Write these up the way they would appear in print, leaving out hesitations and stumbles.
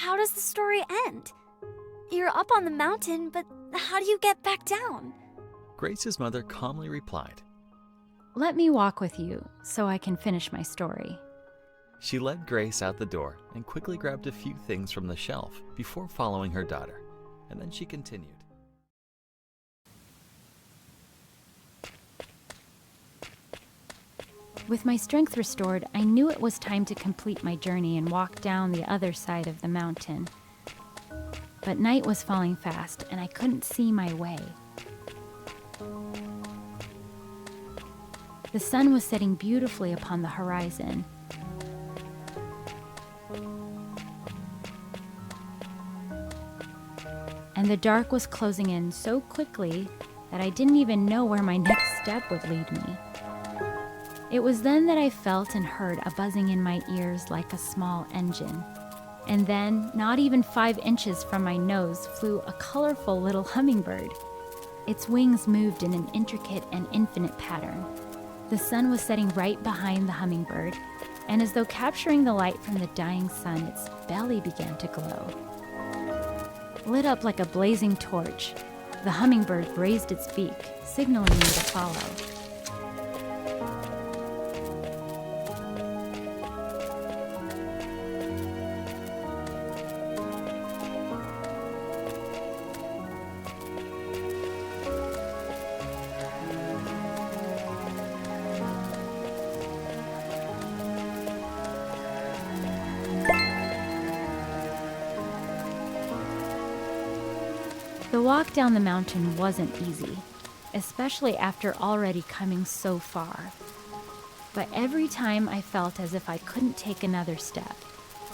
How does the story end? You're up on the mountain, but how do you get back down? Grace's mother calmly replied. Let me walk with you so I can finish my story. She led Grace out the door and quickly grabbed a few things from the shelf before following her daughter, and then she continued. With my strength restored, I knew it was time to complete my journey and walk down the other side of the mountain. but night was falling fast and I couldn't see my way. The sun was setting beautifully upon the horizon. And the dark was closing in so quickly that I didn't even know where my next step would lead me. It was then that I felt and heard a buzzing in my ears like a small engine. And then, not even 5 inches from my nose, flew a colorful little hummingbird. Its wings moved in an intricate and infinite pattern. The sun was setting right behind the hummingbird, and as though capturing the light from the dying sun, its belly began to glow. Lit up like a blazing torch, the hummingbird raised its beak, signaling me to follow. The walk down the mountain wasn't easy, especially after already coming so far. But every time I felt as if I couldn't take another step,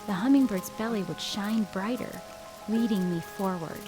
the hummingbird's belly would shine brighter, leading me forward.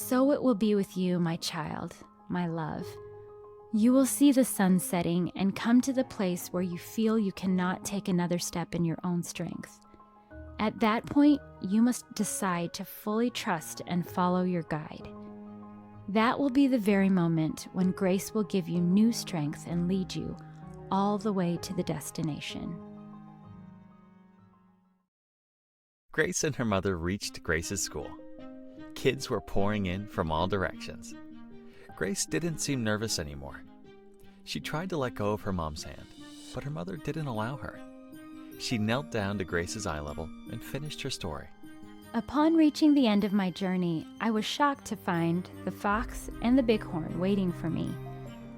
So it will be with you, my child, my love. You will see the sun setting and come to the place where you feel you cannot take another step in your own strength. At that point, you must decide to fully trust and follow your guide. That will be the very moment when grace will give you new strength and lead you all the way to the destination. Grace and her mother reached Grace's school. Kids were pouring in from all directions. Grace didn't seem nervous anymore. She tried to let go of her mom's hand, but her mother didn't allow her. She knelt down to Grace's eye level and finished her story. Upon reaching the end of my journey, I was shocked to find the fox and the bighorn waiting for me.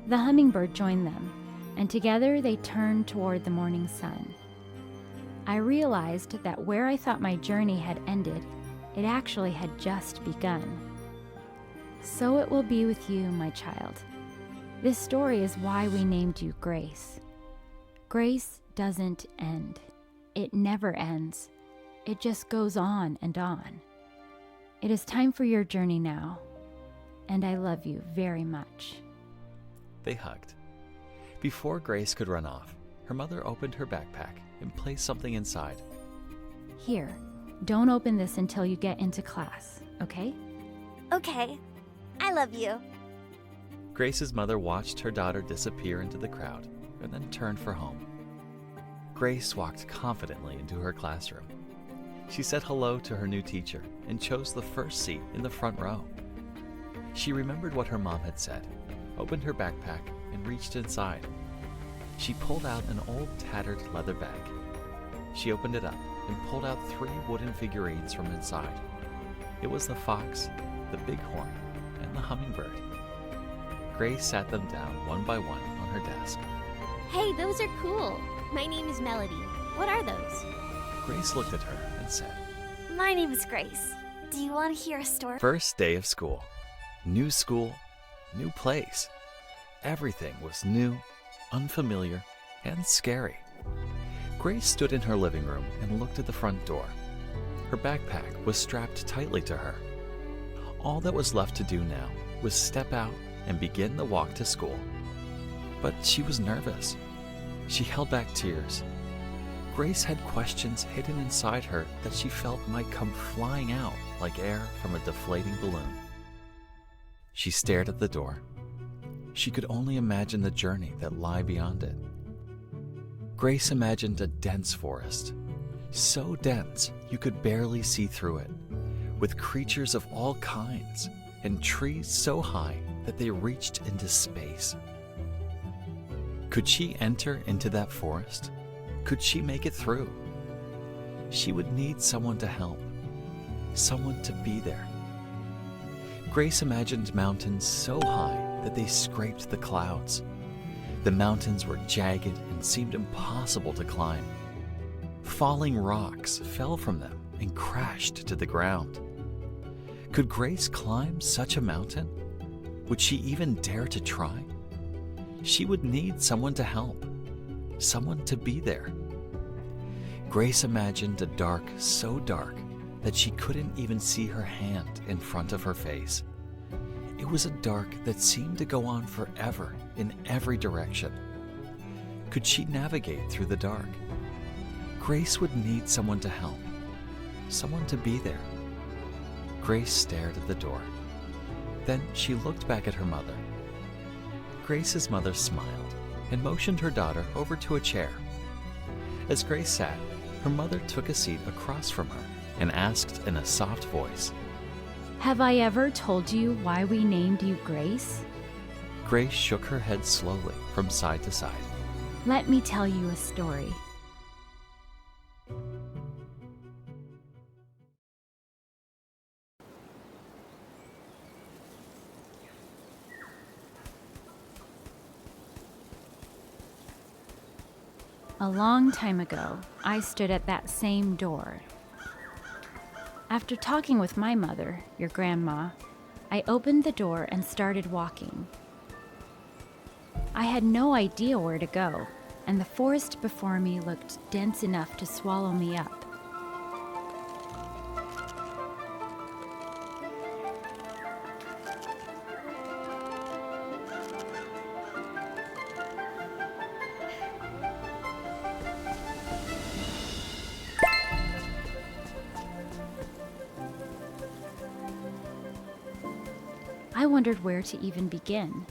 The hummingbird joined them, and together they turned toward the morning sun. I realized that where I thought my journey had ended, it actually had just begun. So it will be with you, my child. This story is why we named you Grace. Grace doesn't end. It never ends. It just goes on and on. It is time for your journey now, and I love you very much. They hugged. Before Grace could run off, her mother opened her backpack and placed something inside. Here, don't open this until you get into class, okay? Okay, I love you. Grace's mother watched her daughter disappear into the crowd and then turned for home. Grace walked confidently into her classroom. She said hello to her new teacher and chose the first seat in the front row. She remembered what her mom had said, opened her backpack, and reached inside. She pulled out an old tattered leather bag. She opened it up and pulled out 3 wooden figurines from inside. It was the fox, the bighorn, and the hummingbird. Grace sat them down one by one on her desk. Hey, those are cool. My name is Melody. What are those? Grace looked at her and said, My name is Grace. Do you want to hear a story? First day of school. New school, new place. Everything was new, unfamiliar, and scary. Grace stood in her living room and looked at the front door. Her backpack was strapped tightly to her. All that was left to do now was step out and begin the walk to school. But she was nervous. She held back tears. Grace had questions hidden inside her that she felt might come flying out like air from a deflating balloon. She stared at the door. She could only imagine the journey that lay beyond it. Grace imagined a dense forest, so dense you could barely see through it, with creatures of all kinds and trees so high that they reached into space. Could she enter into that forest? Could she make it through? She would need someone to help, someone to be there. Grace imagined mountains so high that they scraped the clouds. The mountains were jagged and seemed impossible to climb. Falling rocks fell from them and crashed to the ground. Could Grace climb such a mountain? Would she even dare to try? She would need someone to help, someone to be there. Grace imagined a dark so dark that she couldn't even see her hand in front of her face. It was a dark that seemed to go on forever in every direction. Could she navigate through the dark? Grace would need someone to help, someone to be there. Grace stared at the door. Then she looked back at her mother. Grace's mother smiled and motioned her daughter over to a chair. As Grace sat, her mother took a seat across from her and asked in a soft voice, Have I ever told you why we named you Grace? Grace shook her head slowly from side to side. Let me tell you a story. A long time ago, I stood at that same door. After talking with my mother, your grandma, I opened the door and started walking. I had no idea where to go, and the forest before me looked dense enough to swallow me up. I wondered where to even begin.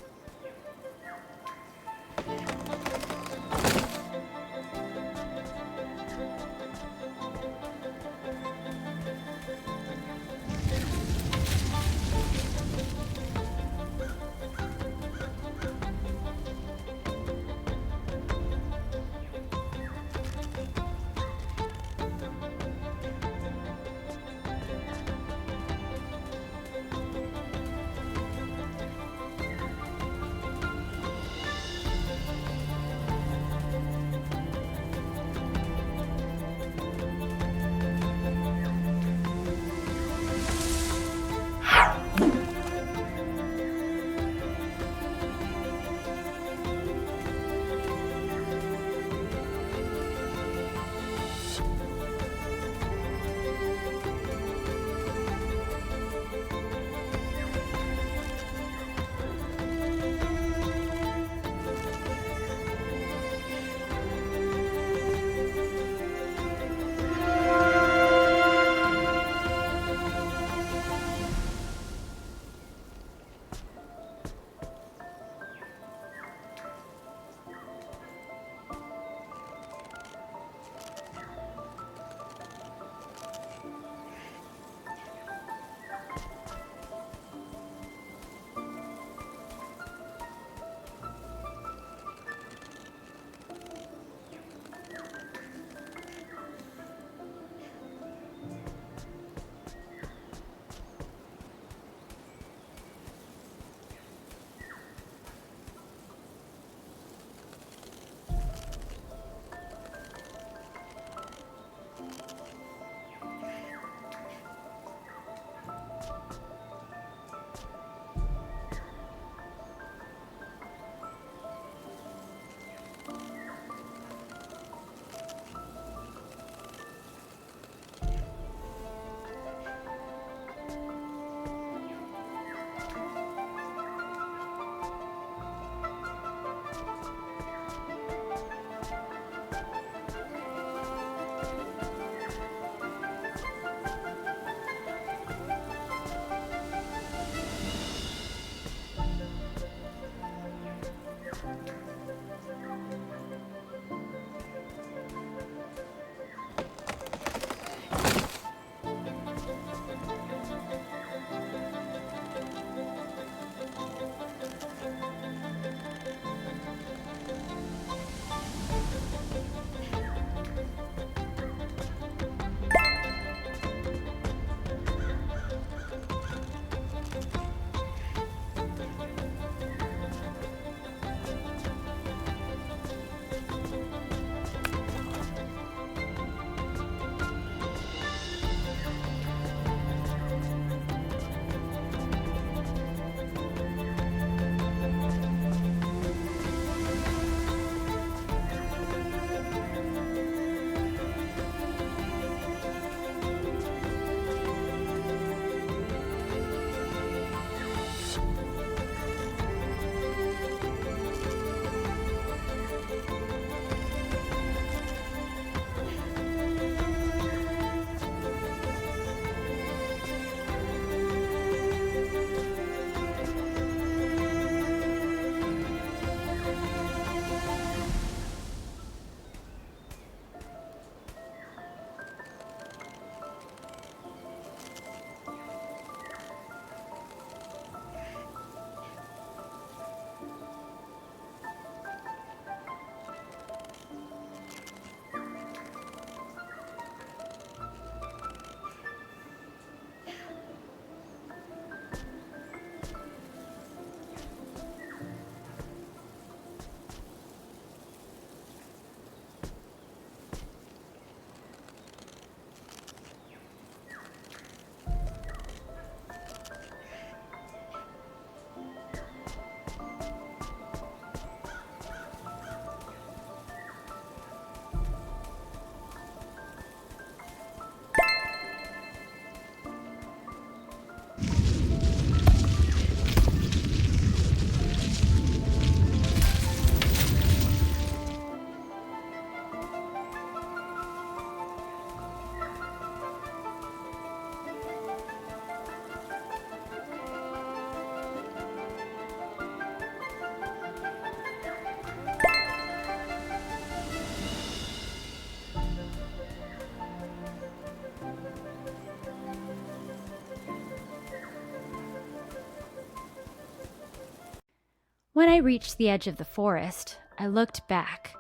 When I reached the edge of the forest, I looked back.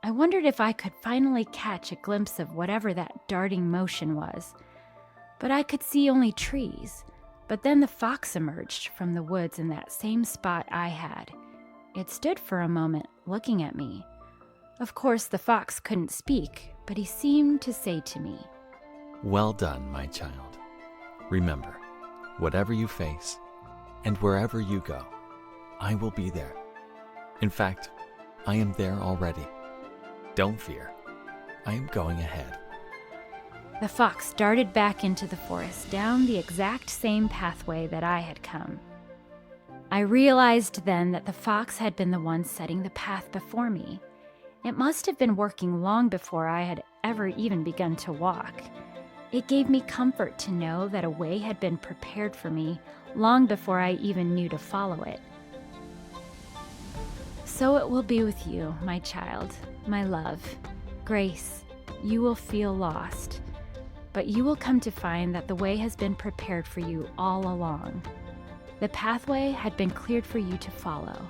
I wondered if I could finally catch a glimpse of whatever that darting motion was. But I could see only trees. But then the fox emerged from the woods in that same spot I had. It stood for a moment, looking at me. Of course, the fox couldn't speak, but he seemed to say to me, Well done, my child. Remember, whatever you face and wherever you go, I will be there. In fact, I am there already. Don't fear. I am going ahead. The fox darted back into the forest down the exact same pathway that I had come. I realized then that the fox had been the one setting the path before me. It must have been working long before I had ever even begun to walk. It gave me comfort to know that a way had been prepared for me long before I even knew to follow it. So it will be with you, my child, my love. Grace, you will feel lost, but you will come to find that the way has been prepared for you all along. The pathway had been cleared for you to follow.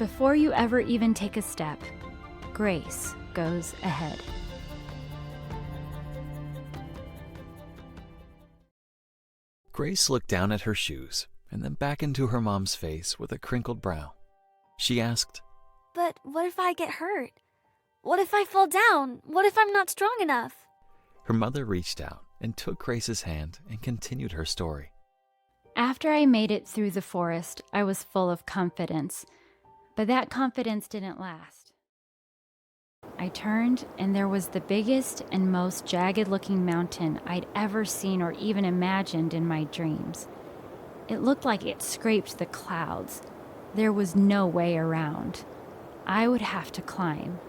Before you ever even take a step, Grace goes ahead. Grace looked down at her shoes and then back into her mom's face with a crinkled brow. She asked, But what if I get hurt? What if I fall down? What if I'm not strong enough? Her mother reached out and took Grace's hand and continued her story. After I made it through the forest, I was full of confidence, but that confidence didn't last. I turned, and there was the biggest and most jagged-looking mountain I'd ever seen or even imagined in my dreams. It looked like it scraped the clouds. There was no way around. I would have to climb.